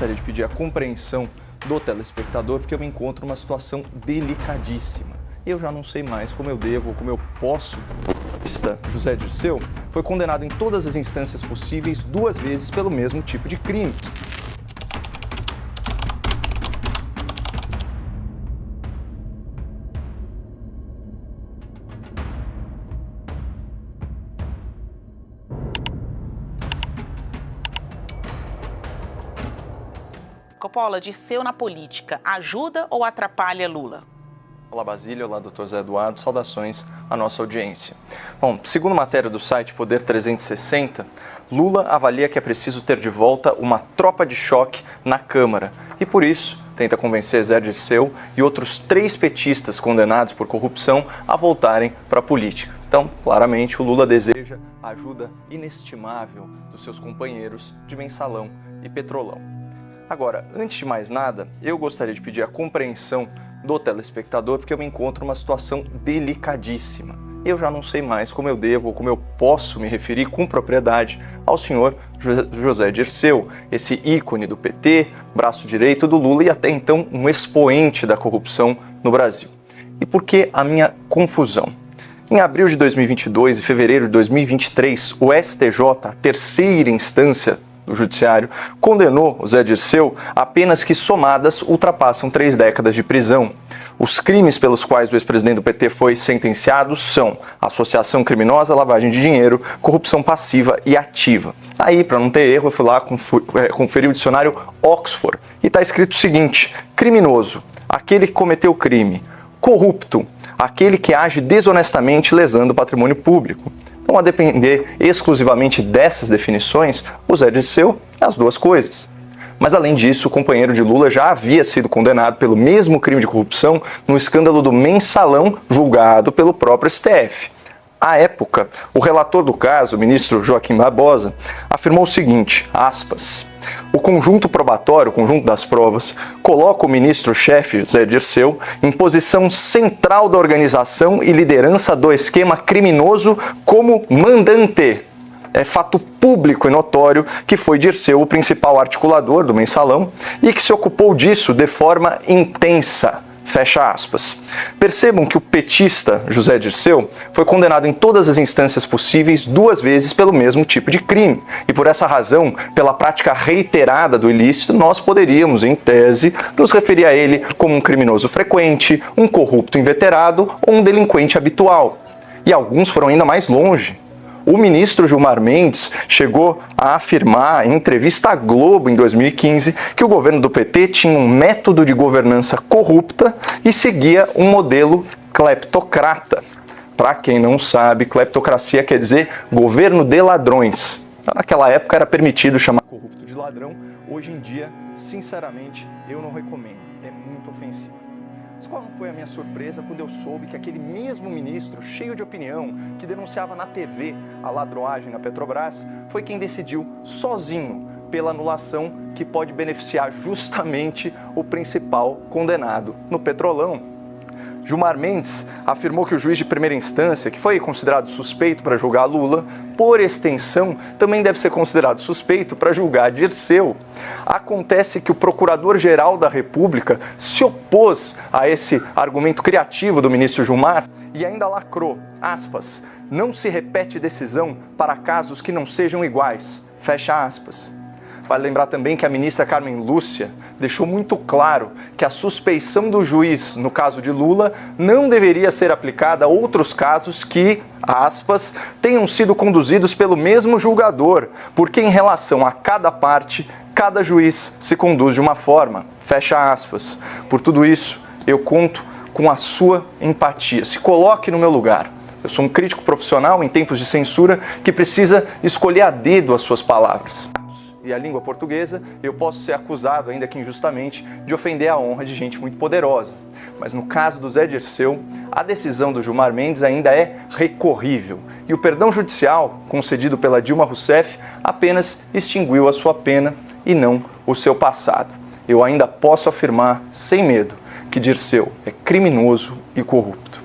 Gostaria de pedir a compreensão do telespectador, porque eu me encontro numa situação delicadíssima. Eu já não sei mais como eu devo ou como eu posso. José Dirceu foi condenado em todas as instâncias possíveis 2 vezes pelo mesmo tipo de crime. Coppola, Dirceu na política, ajuda ou atrapalha Lula? Olá Basílio, olá Dr. Zé Eduardo, saudações à nossa audiência. Bom, segundo matéria do site Poder 360, Lula avalia que é preciso ter de volta uma tropa de choque na Câmara e por isso tenta convencer Zé Dirceu e outros 3 petistas condenados por corrupção a voltarem para a política. Então, claramente, o Lula deseja a ajuda inestimável dos seus companheiros de Mensalão e Petrolão. Agora, antes de mais nada, eu gostaria de pedir a compreensão do telespectador, porque eu me encontro numa situação delicadíssima. Eu já não sei mais como eu devo ou como eu posso me referir com propriedade ao senhor José Dirceu, esse ícone do PT, braço direito do Lula e até então um expoente da corrupção no Brasil. E por que a minha confusão? Em abril de 2022 e fevereiro de 2023, o STJ, a terceira instância do Judiciário, condenou o Zé Dirceu a penas que somadas ultrapassam 3 décadas de prisão. Os crimes pelos quais o ex-presidente do PT foi sentenciado são associação criminosa, lavagem de dinheiro, corrupção passiva e ativa. Aí, para não ter erro, eu fui lá conferir o dicionário Oxford e está escrito o seguinte: criminoso, aquele que cometeu o crime; corrupto, aquele que age desonestamente lesando o patrimônio público. Então, a depender exclusivamente dessas definições, o Zé Dirceu é as 2 coisas. Mas, além disso, o companheiro de Lula já havia sido condenado pelo mesmo crime de corrupção no escândalo do Mensalão, julgado pelo próprio STF. À época, o relator do caso, o ministro Joaquim Barbosa, afirmou o seguinte, aspas, o conjunto probatório, o conjunto das provas, coloca o ministro-chefe, Zé Dirceu, em posição central da organização e liderança do esquema criminoso como mandante. É fato público e notório que foi Dirceu o principal articulador do Mensalão e que se ocupou disso de forma intensa. Fecha aspas. Percebam que o petista José Dirceu foi condenado em todas as instâncias possíveis 2 vezes pelo mesmo tipo de crime. E por essa razão, pela prática reiterada do ilícito, nós poderíamos, em tese, nos referir a ele como um criminoso frequente, um corrupto inveterado ou um delinquente habitual. E alguns foram ainda mais longe. O ministro Gilmar Mendes chegou a afirmar em entrevista à Globo em 2015 que o governo do PT tinha um método de governança corrupta e seguia um modelo cleptocrata. Para quem não sabe, cleptocracia quer dizer governo de ladrões. Naquela época era permitido chamar corrupto de ladrão, hoje em dia, sinceramente, eu não recomendo, é muito ofensivo. Mas qual não foi a minha surpresa quando eu soube que aquele mesmo ministro, cheio de opinião, que denunciava na TV a ladroagem na Petrobras, foi quem decidiu sozinho pela anulação que pode beneficiar justamente o principal condenado no Petrolão. Gilmar Mendes afirmou que o juiz de primeira instância, que foi considerado suspeito para julgar Lula, por extensão, também deve ser considerado suspeito para julgar Dirceu. Acontece que o Procurador-Geral da República se opôs a esse argumento criativo do ministro Gilmar e ainda lacrou, aspas, não se repete decisão para casos que não sejam iguais, fecha aspas. Vale lembrar também que a ministra Carmen Lúcia deixou muito claro que a suspeição do juiz, no caso de Lula, não deveria ser aplicada a outros casos que, aspas, tenham sido conduzidos pelo mesmo julgador, porque em relação a cada parte, cada juiz se conduz de uma forma, fecha aspas. Por tudo isso, eu conto com a sua empatia. Se coloque no meu lugar. Eu sou um crítico profissional em tempos de censura que precisa escolher a dedo as suas palavras. E a língua portuguesa, eu posso ser acusado, ainda que injustamente, de ofender a honra de gente muito poderosa. Mas no caso do Zé Dirceu, a decisão do Gilmar Mendes ainda é recorrível. E o perdão judicial, concedido pela Dilma Rousseff, apenas extinguiu a sua pena e não o seu passado. Eu ainda posso afirmar, sem medo, que Dirceu é criminoso e corrupto.